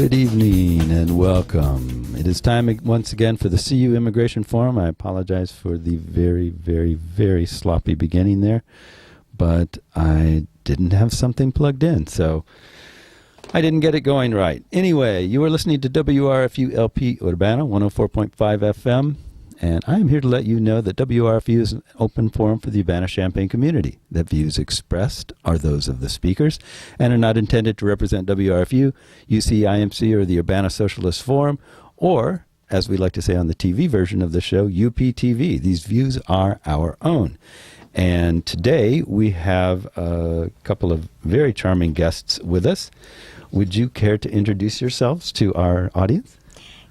Good evening and welcome. It is time once again for the CU Immigration Forum. I apologize for the very sloppy beginning there, but I didn't have something plugged in, so I didn't get it going right. Anyway, you are listening to WRFU LP Urbana 104.5 FM, and I'm here to let you know that WRFU is an open forum for the Urbana Champaign community. The views expressed are those of the speakers and are not intended to represent WRFU, UCIMC, or the Urbana Socialist Forum, or, as we like to say on the TV version of the show, UPTV. These views are our own. And today we have a couple of very charming guests with us. Would you care to introduce yourselves to our audience?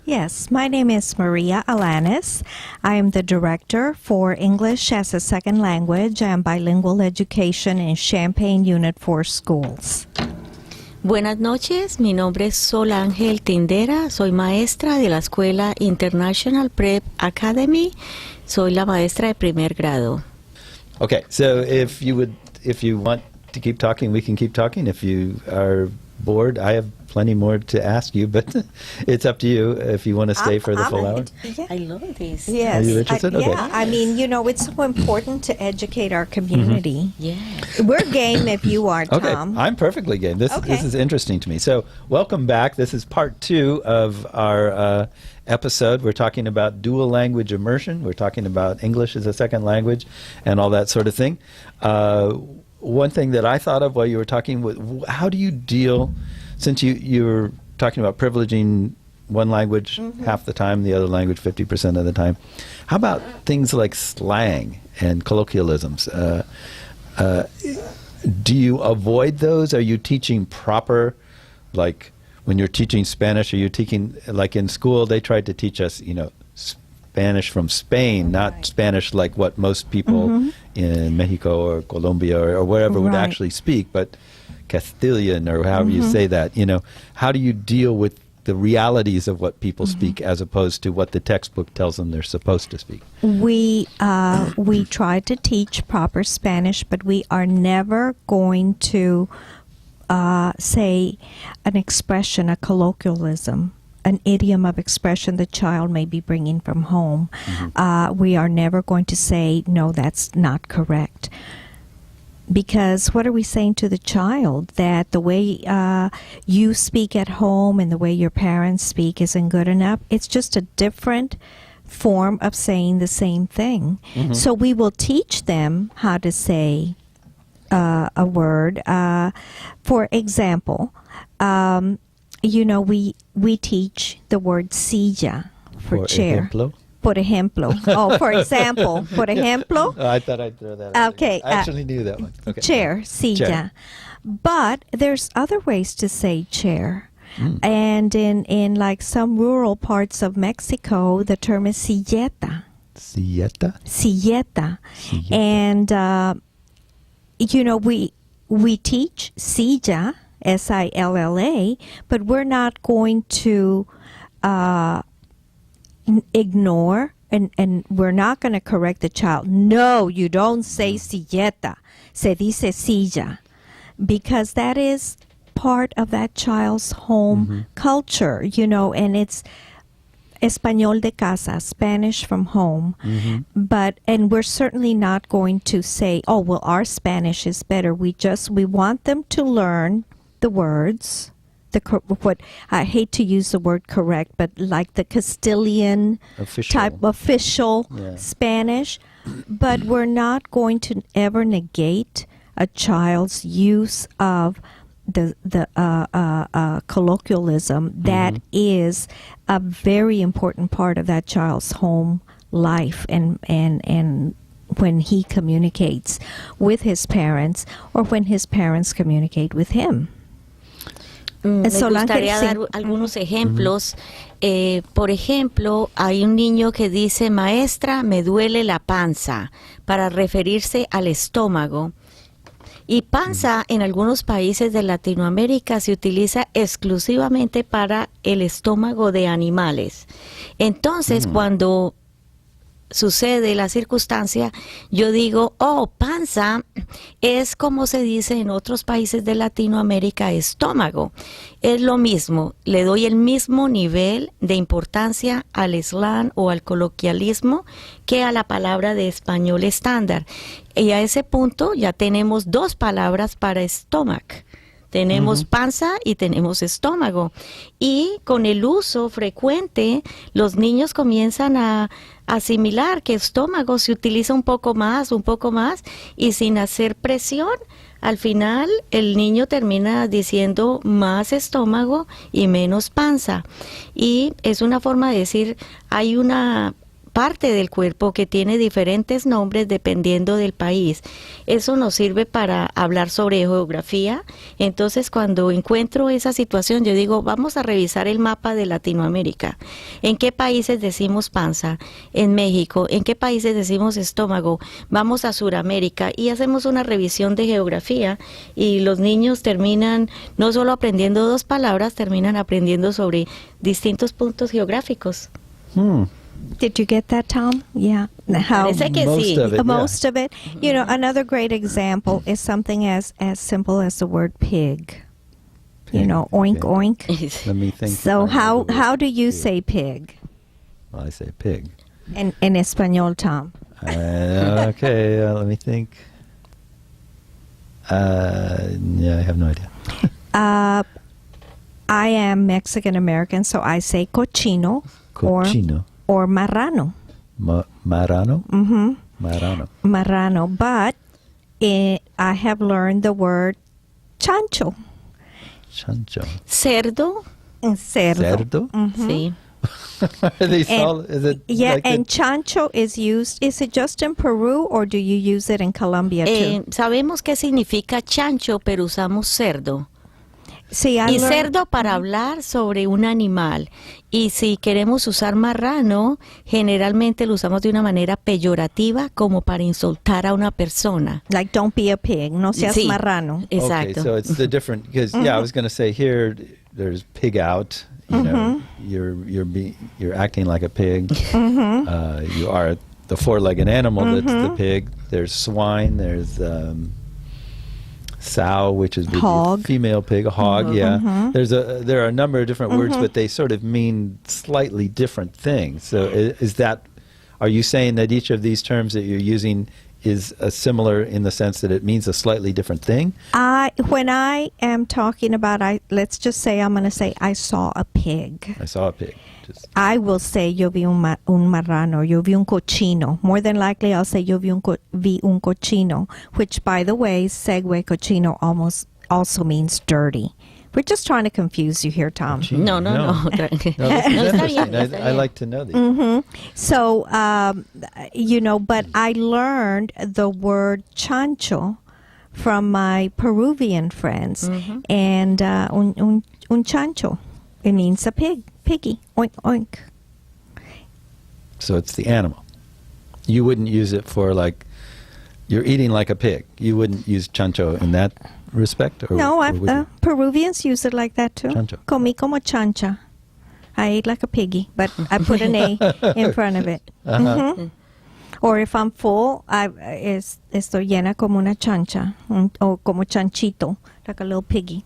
Yes, my name is Maria Alanis. I am the Director for English as a Second Language and Bilingual Education in Champaign Unit 4 Schools. Buenas noches, mi nombre es Sol Ángel Tindera, soy maestra de la Escuela International Prep Academy, soy la maestra de primer grado. Okay, so if you want to keep talking, we can keep talking. If you are bored, I have plenty more to ask you, but it's up to you if you want to stay for the full hour. Yeah. I love this. Yes. Are you interested? Okay. Yeah, I mean, it's so important to educate our community. Yeah. We're game if you are, Okay, Tom. I'm perfectly game. This is interesting to me. So welcome back. This is part 2 of our episode. We're talking about dual language immersion. We're talking about English as a second language and all that sort of thing. One thing that I thought of while you were talking, how do you deal, since you were talking about privileging one language half the time, the other language 50% of the time, how about things like slang and colloquialisms? Do you avoid those? Are you teaching proper, like when you're teaching Spanish, are you teaching, like in school, they tried to teach us, Spanish from Spain, not Spanish like what most people in Mexico or Colombia or wherever would actually speak, but Castilian or however you say that. How do you deal with the realities of what people speak as opposed to what the textbook tells them they're supposed to speak? We try to teach proper Spanish, but we are never going to say an expression, a colloquialism, an idiom of expression the child may be bringing from home. We are never going to say, no, that's not correct. Because what are we saying to the child? That the way you speak at home and the way your parents speak isn't good enough? It's just a different form of saying the same thing. So we will teach them how to say a word. For example, we teach the word silla for chair. Ejemplo? Por ejemplo. Oh, for example. Por ejemplo. Oh, I thought I'd throw that out. Okay. I actually knew that one. Okay. Chair, silla. Chair. But there's other ways to say chair. And in like some rural parts of Mexico, the term is silleta. Silleta? Silleta. And, we teach silla, S-I-L-L-A, but we're not going to ignore and we're not going to correct the child. No, you don't say silleta. Se dice silla. Because that is part of that child's home culture, and it's Español de casa, Spanish from home. And we're certainly not going to say, oh, well, our Spanish is better. We want them to learn the words, what I hate to use the word correct, but like the Castilian type official Spanish. But we're not going to ever negate a child's use of the colloquialism that is a very important part of that child's home life and when he communicates with his parents or when his parents communicate with him. Me gustaría dar algunos ejemplos. Por ejemplo, hay un niño que dice, maestra, me duele la panza, para referirse al estómago. Y panza en algunos países de Latinoamérica se utiliza exclusivamente para el estómago de animales. Entonces, cuando sucede la circunstancia, yo digo, oh, panza es como se dice en otros países de Latinoamérica, estómago. Es lo mismo, le doy el mismo nivel de importancia al slang o al coloquialismo que a la palabra de español estándar. Y a ese punto ya tenemos dos palabras para estómago. Tenemos panza y tenemos estómago. Y con el uso frecuente, los niños comienzan a asimilar que estómago se utiliza un poco más, y sin hacer presión, al final el niño termina diciendo más estómago y menos panza. Y es una forma de decir, hay una parte del cuerpo que tiene diferentes nombres dependiendo del país. Eso nos sirve para hablar sobre geografía. Entonces, cuando encuentro esa situación, yo digo, vamos a revisar el mapa de Latinoamérica. ¿En qué países decimos panza? En México. ¿En qué países decimos estómago? Vamos a Sudamérica y hacemos una revisión de geografía, y los niños terminan no solo aprendiendo dos palabras, terminan aprendiendo sobre distintos puntos geográficos. Did you get that, Tom? Yeah. How Parece que most sí. of it, most of it. You know, another great example is something as simple as the word pig. You Pig, know, oink, okay. oink. Let me think. So if I know the how word do you pig. say pig Well, I say pig. in español, Tom? Okay, let me think. Yeah, I have no idea. I am Mexican American, so I say cochino, Cochino. or marrano. Marrano? Mm-hmm. Marrano. Marrano. But I have learned the word chancho. Chancho. Cerdo, Cerdo. Cerdo? sí. Are these And- all, is it Yeah, like and chancho is used. Is it just in Peru, or do you use it in Colombia too? Sabemos qué significa chancho, pero usamos cerdo. See, I Y learned- cerdo para hablar sobre un animal. Y si queremos usar marrano, generalmente lo usamos de una manera peyorativa, como para insultar a una persona. like, don't be a pig. No seas Sí. marrano. Exacto. Okay, so it's the different, because yeah, I was going to say here there's pig out. You know, you're acting like a pig. You are the four-legged animal that's the pig. There's swine. There's sow, which is the Hog. female pig. A hog, yeah. There are a number of different words, but they sort of mean slightly different things. So is that? Are you saying that each of these terms that you're using is similar in the sense that it means a slightly different thing? When I am talking about, let's just say I'm going to say I saw a pig. I saw a pig. Just I will say yo vi un marrano, yo vi un cochino. More than likely, I'll say yo vi un cochino, which, by the way, segue cochino also means dirty. We're just trying to confuse you here, Tom. Cochino. No. No, this is No, está interesting. bien, está I bien. like to know these. So, you know, but I learned the word chancho from my Peruvian friends. And un chancho, it means a pig, piggy, oink, oink. So it's the animal. You wouldn't use it for like, you're eating like a pig. You wouldn't use chancho in that respect? Or, No, or would you? Peruvians use it like that too. Chancho. Comí como chancha. I ate like a piggy, but I put an A in front of it. Mhm. Or if I'm full, estoy llena como una chancha, o como chanchito, like a little piggy.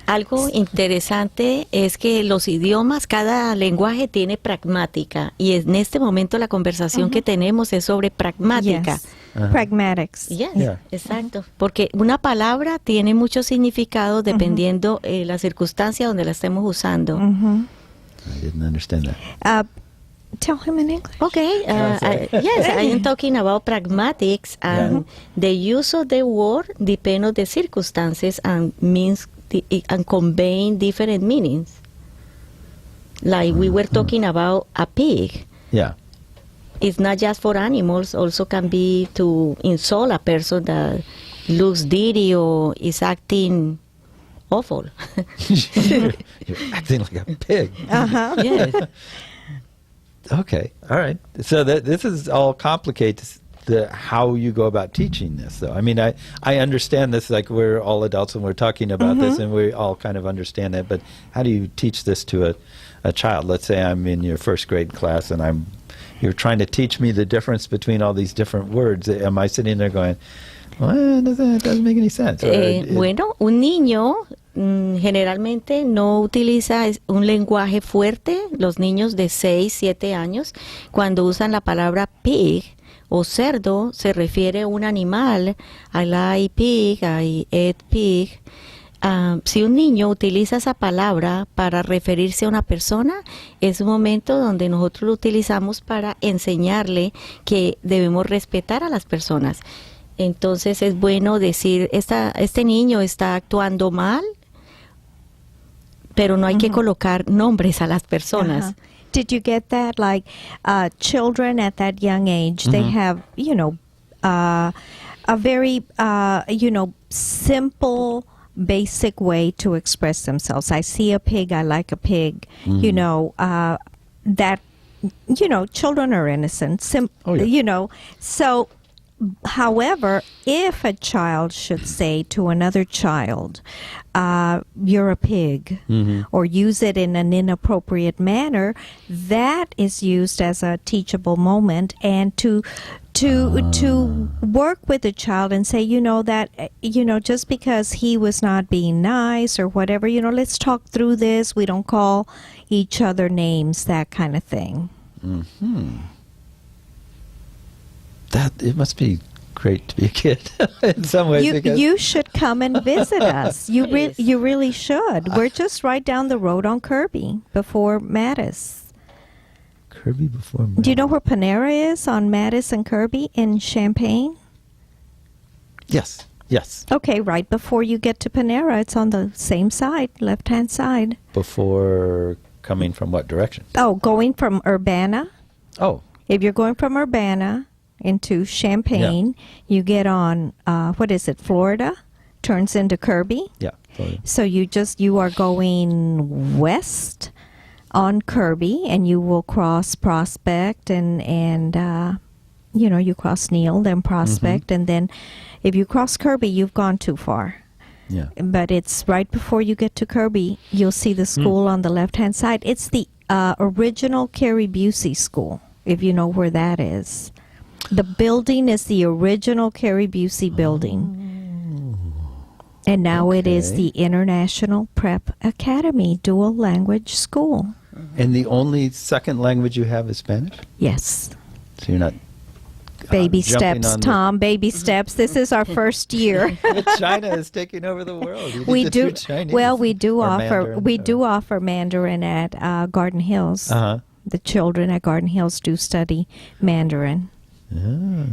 Algo interesante es que los idiomas, cada lenguaje tiene pragmática, y en este momento la conversación que tenemos es sobre pragmática. Yes. Pragmatics. Yes, Yeah. exacto. Porque una palabra tiene mucho significado dependiendo la circunstancia donde la estemos usando. I didn't understand that. Tell him in English. Okay, yes, I am talking about pragmatics, and the use of the word depends on the circumstances and means and conveying different meanings. Like we were talking about a pig. Yeah. It's not just for animals, also can be to insult a person that looks dirty or is acting awful. You're acting like a pig. Yes. Okay. All right. So this is all complicated how you go about teaching this, though. I mean, I understand this, like we're all adults and we're talking about this and we all kind of understand it, but how do you teach this to a child? Let's say I'm in your first grade class and you're trying to teach me the difference between all these different words. Am I sitting there going, well, it doesn't make any sense? Bueno, un niño generalmente no utiliza un lenguaje fuerte. Los niños de 6, 7 años, cuando usan la palabra pig o cerdo, se refiere a un animal. I like pig, I eat pig. Si un niño utiliza esa palabra para referirse a una persona, es un momento donde nosotros lo utilizamos para enseñarle que debemos respetar a las personas. Entonces es bueno decir, este niño está actuando mal, pero no hay que colocar nombres a las personas. Did you get that? Like children at that young age, they have, a very, simple, basic way to express themselves. I see a pig, I like a pig. That, children are innocent. So, however, if a child should say to another child, you're a pig, or use it in an inappropriate manner, that is used as a teachable moment, and to work with the child and say, just because he was not being nice or whatever, let's talk through this. We don't call each other names, that kind of thing. It must be great to be a kid in some ways. You should come and visit us. You really should. We're just right down the road on Kirby before Mattis. Kirby before Mattis. Do you know where Panera is on Mattis and Kirby in Champaign? Yes. Okay, right before you get to Panera, it's on the same side, left-hand side. Before coming from what direction? Oh, going from Urbana. Oh. If you're going from Urbana into Champaign, you get on, Florida, turns into Kirby. Yeah, Florida. So you are going west on Kirby, and you will cross Prospect and you cross Neal, then Prospect, and then if you cross Kirby, you've gone too far. Yeah. But it's right before you get to Kirby, you'll see the school on the left-hand side. It's the original Carrie Busey School, if you know where that is. The building is the original Carrie Busey building. And now it is the International Prep Academy Dual Language School. And the only second language you have is Spanish? Yes. So you're not baby steps, Tom, baby steps. This is our first year. China is taking over the world. We do. Well, we do offer Mandarin at Garden Hills. The children at Garden Hills do study Mandarin. Yeah.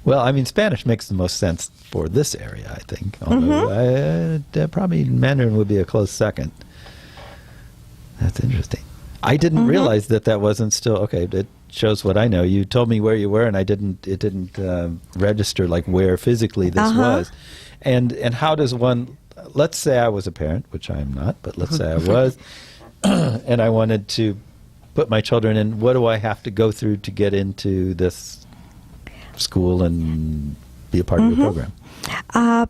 Well, I mean, Spanish makes the most sense for this area, I think. Although probably Mandarin would be a close second. That's interesting. I didn't realize that wasn't still okay. It shows what I know. You told me where you were, and it didn't register like where physically this was. And how does one? Let's say I was a parent, which I am not, but let's say I was, and I wanted to put my children in. What do I have to go through to get into this school and be a part of your program?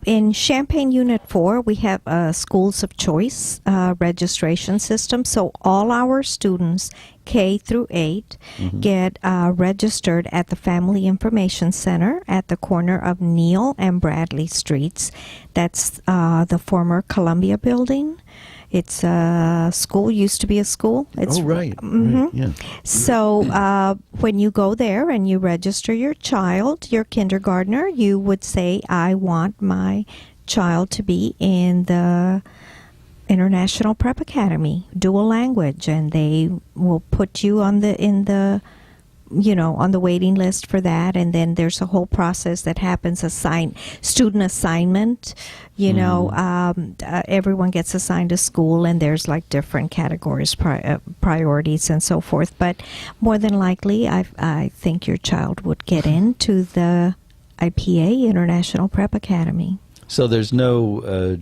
In Champaign Unit 4, we have a Schools of Choice registration system. So all our students, K through 8, get registered at the Family Information Center at the corner of Neal and Bradley Streets. That's the former Columbia building. It's a school, used to be a school. It's, right. Right. Yeah. So when you go there and you register your child, your kindergartner, you would say, I want my child to be in the International Prep Academy, dual language, and they will put you on the waiting list for that. And then there's a whole process that happens, student assignment. Everyone gets assigned a school, and there's like different categories, priorities, and so forth. But more than likely, I think your child would get into the IPA, International Prep Academy. So there's no,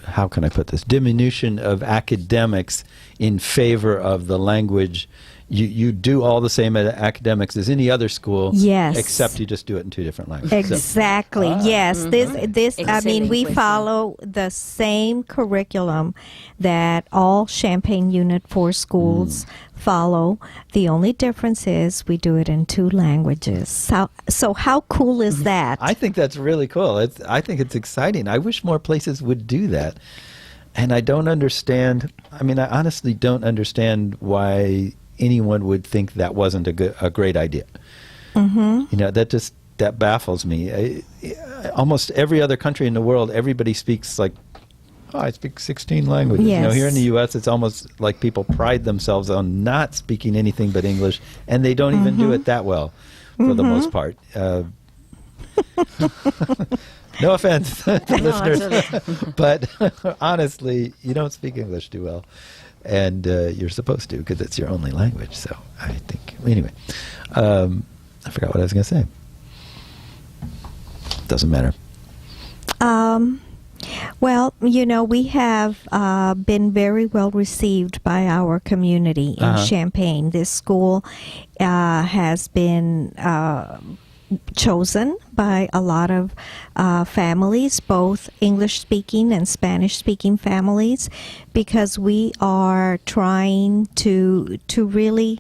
how can I put this, diminution of academics in favor of the language you do all the same academics as any other school. Yes. Except you just do it in 2 different languages. Exactly. Yes. This. I mean, we Excelente. follow the same curriculum that all Champaign Unit 4 schools follow. The only difference is we do it in 2 languages. So how cool is that? I think that's really cool. I think it's exciting. I wish more places would do that. And I don't understand. I mean, I honestly don't understand why anyone would think that wasn't a great idea. You know, that baffles me. Almost every other country in the world, everybody speaks like, oh, I speak 16 languages. Yes. You know, here in the U.S., it's almost like people pride themselves on not speaking anything but English, and they don't even do it that well, for the most part. No offense to listeners, but honestly, you don't speak English too well, and you're supposed to because it's your only language. So I think, anyway, I forgot what I was going to say. Doesn't matter. Well, you know, we have been very well received by our community in Champaign. This school has been chosen by a lot of families, both English-speaking and Spanish-speaking families, because we are trying to really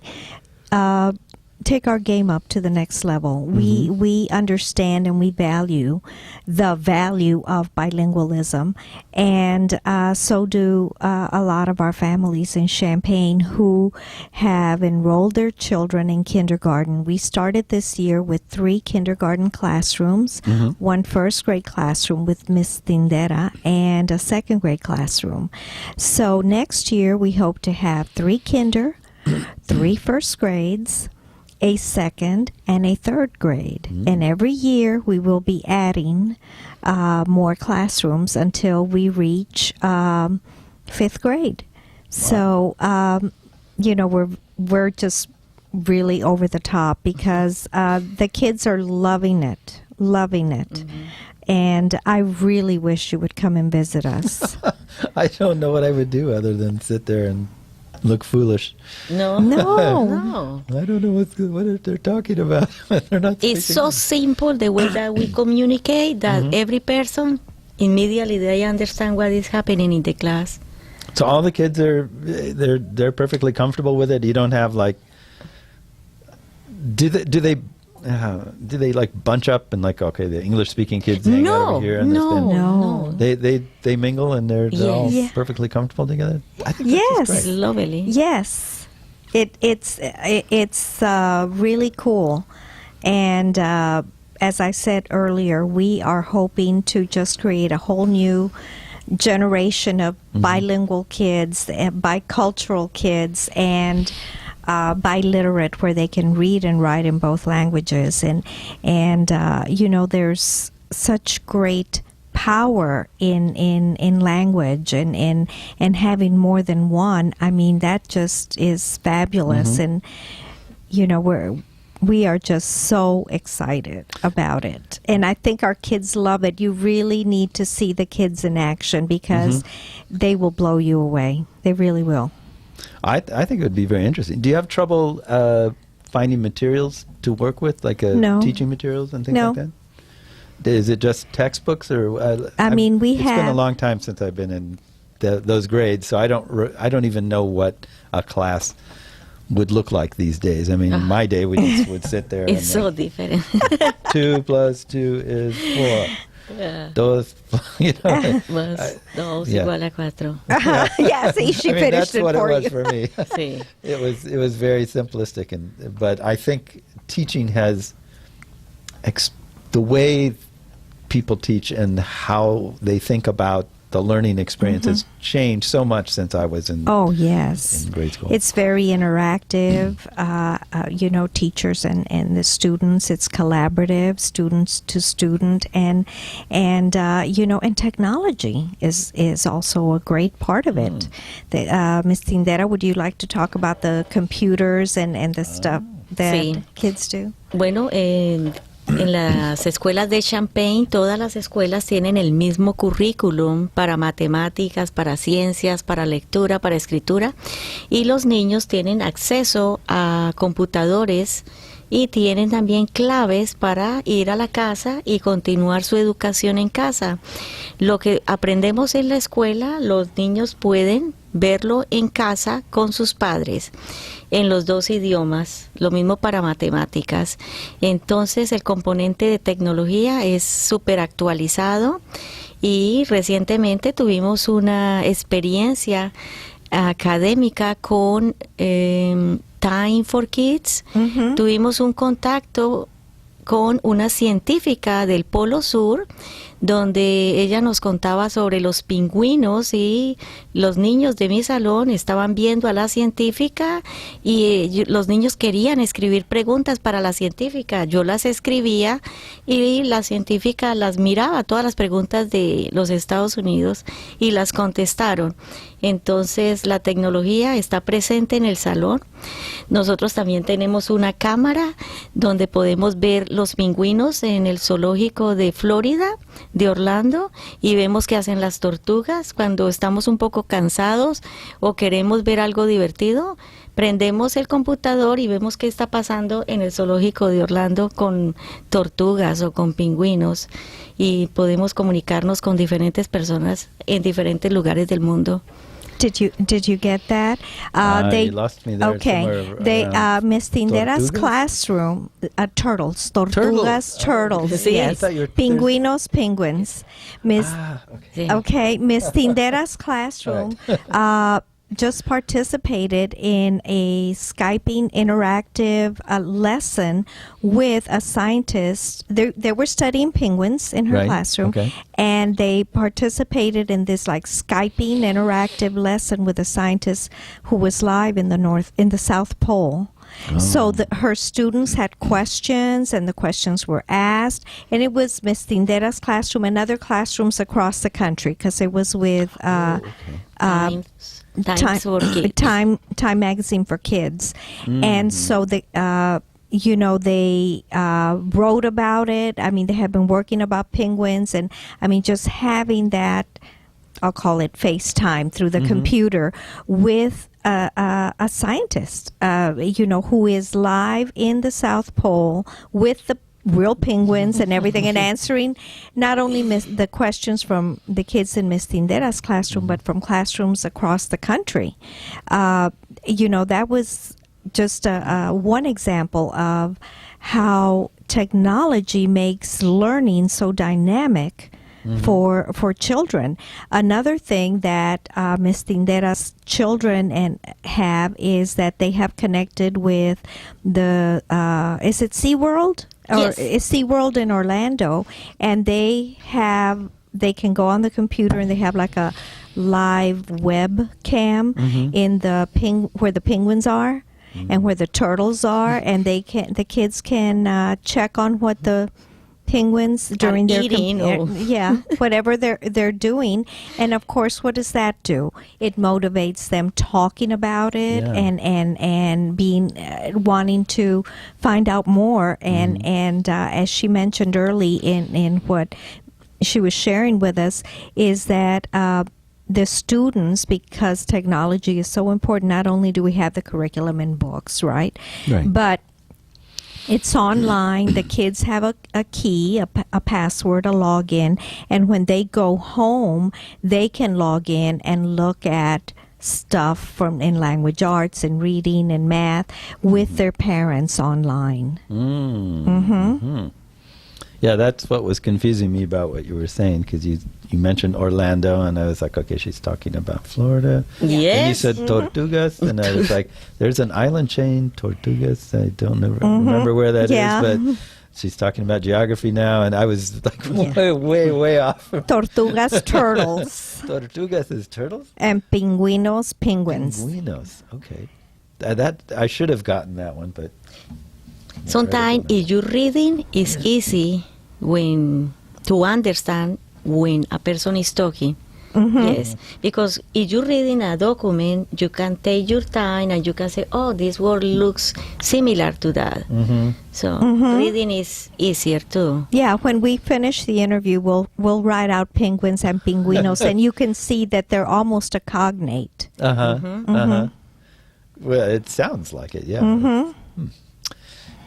take our game up to the next level. We understand and we value the value of bilingualism, and so do a lot of our families in Champaign who have enrolled their children in kindergarten. We started this year with 3 kindergarten classrooms, 1 first grade classroom with Miss Tindera, and a 2nd grade classroom. So next year we hope to have 3 kinder, 3 first grades, a 2nd and a 3rd grade. And every year we will be adding more classrooms until we reach 5th grade. Wow. So, you know, we're just really over the top because the kids are loving it. And I really wish you would come and visit us. I don't know what I would do other than sit there and look foolish. No. I don't know what they're talking about. They're not. It's so simple the way that we communicate that every person immediately they understand what is happening in the class. So all the kids they're perfectly comfortable with it. You don't have like. Do they like bunch up and like, okay, the English speaking kids hang over here and No. they mingle and they're all perfectly comfortable together? I think that's just great. Lovely. Yes, it's really cool, and as I said earlier, we are hoping to just create a whole new generation of bilingual kids, bicultural kids, and biliterate, where they can read and write in both languages, and you know, there's such great power in language and having more than one. I mean, that just is fabulous, and you know, we are just so excited about it, and I think our kids love it. You really need to see the kids in action because they will blow you away. They really will. I think it would be very interesting. Do you have trouble finding materials to work with, like teaching materials and things like that? Is it just textbooks, or? I mean, it's been a long time since I've been in those grades, so I don't even know what a class would look like these days. I mean, in my day, we just would sit there. It's so different. 2 + 2 is 4. Yeah. Dos, you know. Más 2 igual a 4. Yeah, see, she finished that's what for it was you. for me. Sí. It was very simplistic, but I think teaching has the way people teach and how they think about the learning experience has changed so much since I was in in grade school. It's very interactive, you know, teachers and the students. It's collaborative, students to student, and you know, and technology is also a great part of it. Ms. Tindera, would you like to talk about the computers and the stuff that kids do? Bueno, en las escuelas de Champaign, todas las escuelas tienen el mismo currículum para matemáticas, para ciencias, para lectura, para escritura, y los niños tienen acceso a computadores y tienen también claves para ir a la casa y continuar su educación en casa. Lo que aprendemos en la escuela, los niños pueden verlo en casa con sus padres en los dos idiomas, lo mismo para matemáticas. Entonces el componente de tecnología es súper actualizado y recientemente tuvimos una experiencia académica con Time for Kids. Tuvimos un contacto con una científica del Polo Sur, donde ella nos contaba sobre los pingüinos, y los niños de mi salón estaban viendo a la científica y los niños querían escribir preguntas para la científica. Yo las escribía y la científica las miraba, todas las preguntas de los Estados Unidos, y las contestaron. Entonces la tecnología está presente en el salón. Nosotros también tenemos una cámara donde podemos ver los pingüinos en el zoológico de Florida, de Orlando, y vemos qué hacen las tortugas. Cuando estamos un poco cansados o queremos ver algo divertido, prendemos el computador y vemos qué está pasando en el zoológico de Orlando con tortugas o con pingüinos, y podemos comunicarnos con diferentes personas en diferentes lugares del mundo. Did you get that? You lost me there. Okay. They Miss Tindera's classroom, turtles, tortugas, turtles. Sí. Yes. Pingüinos, penguins. Miss. Okay. Miss Tindera's classroom. Just participated in a Skyping interactive lesson with a scientist. They were studying penguins in her classroom, and they participated in this like Skyping interactive lesson with a scientist who was live in the South Pole. Oh. So her students had questions, and the questions were asked, and it was Miss Tindera's classroom and other classrooms across the country, because it was with Time magazine for kids. And so they wrote about it. I mean, they have been working about penguins, and I mean, just having that, I'll call it FaceTime through the computer with a scientist, who is live in the South Pole with the real penguins and everything, and answering not only the questions from the kids in Miss Tindera's classroom, but from classrooms across the country. That was just one example of how technology makes learning so dynamic for children. Another thing that Miss Tindera's children have is that they have connected with the is it SeaWorld? Yes. It's SeaWorld in Orlando, and they can go on the computer, and they have like a live webcam in where the penguins are and where the turtles are, and the kids can check on what the penguins during their eating whatever they're doing. And of course, what does that do? It motivates them talking about it and being wanting to find out more. And as she mentioned early in what she was sharing with us, is that the students, because technology is so important, not only do we have the curriculum in books, right? But it's online. The kids have a key, a password, a login, and when they go home, they can log in and look at stuff in language arts and reading and math with their parents online. Yeah, that's what was confusing me about what you were saying, because you mentioned Orlando, and I was like, okay, she's talking about Florida. Yes. And you said Tortugas, and I was like, there's an island chain, Tortugas. I don't remember where that is, but she's talking about geography now, and I was like way off. Tortugas, turtles. Tortugas is turtles? And pingüinos, penguins. Pingüinos, okay. That I should have gotten that one, but... Sometimes if you're reading, it's easy to understand when a person is talking. Yes, because if you're reading a document, you can take your time and you can say, oh, this word looks similar to that. So reading is easier too. Yeah, when we finish the interview, we'll write out penguins and pingüinos, and you can see that they're almost a cognate. Well, it sounds like it, yeah.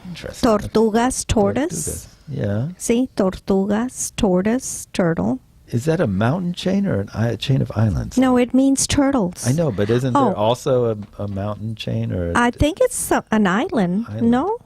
Interesting. Tortugas, tortoise. Yeah. See, tortugas, tortoise, turtle. Is that a mountain chain or a chain of islands? No, it means turtles. I know, but isn't there also a mountain chain or? I think it's an island. No,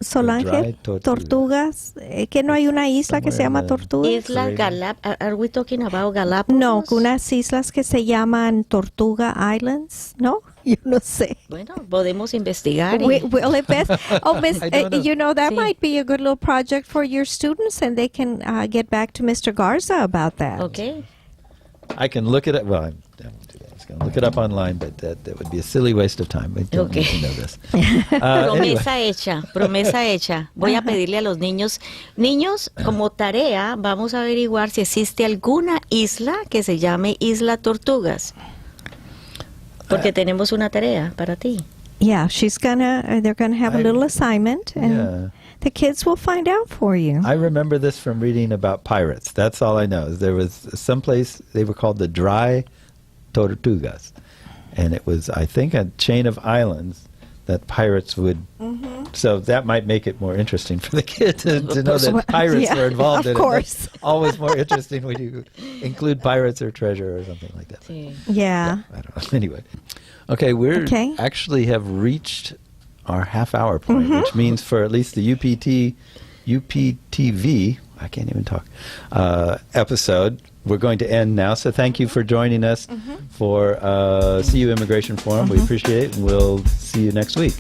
Solange, tortugas. Que no hay una isla que se llama Tortugas. Islas Galapagos. Are we talking about Galapagos? No, unas islas que se llaman Tortuga Islands. No, yo no sé. Bueno, podemos investigar. We'll invest. Oh, Miss, you know, that Sí. might be a good little project for your students, and they can get back to Mr. Garza about that. Okay. I can look it up. Well, I won't do that. I was going to look it up online, but that would be a silly waste of time. I don't need to know this. Promesa hecha. Voy a pedirle a los niños, como tarea, vamos a averiguar si existe alguna isla que se llame Isla Tortugas. Porque tenemos una tarea para ti. Yeah, they're gonna have a little assignment, and the kids will find out for you. I remember this from reading about pirates. That's all I know. There was some place, they were called the Dry Tortugas. And it was, I think, a chain of islands that pirates would... So that might make it more interesting for the kids to know that pirates were involved in it. Of course. That's always more interesting when you include pirates or treasure or something like that. Sí. Yeah. I don't know. Anyway. Okay, actually have reached our half-hour point, which means for at least the UPTV, I can't even talk, episode, we're going to end now. So thank you for joining us for CU Immigration Forum. We appreciate it, and we'll see you next week.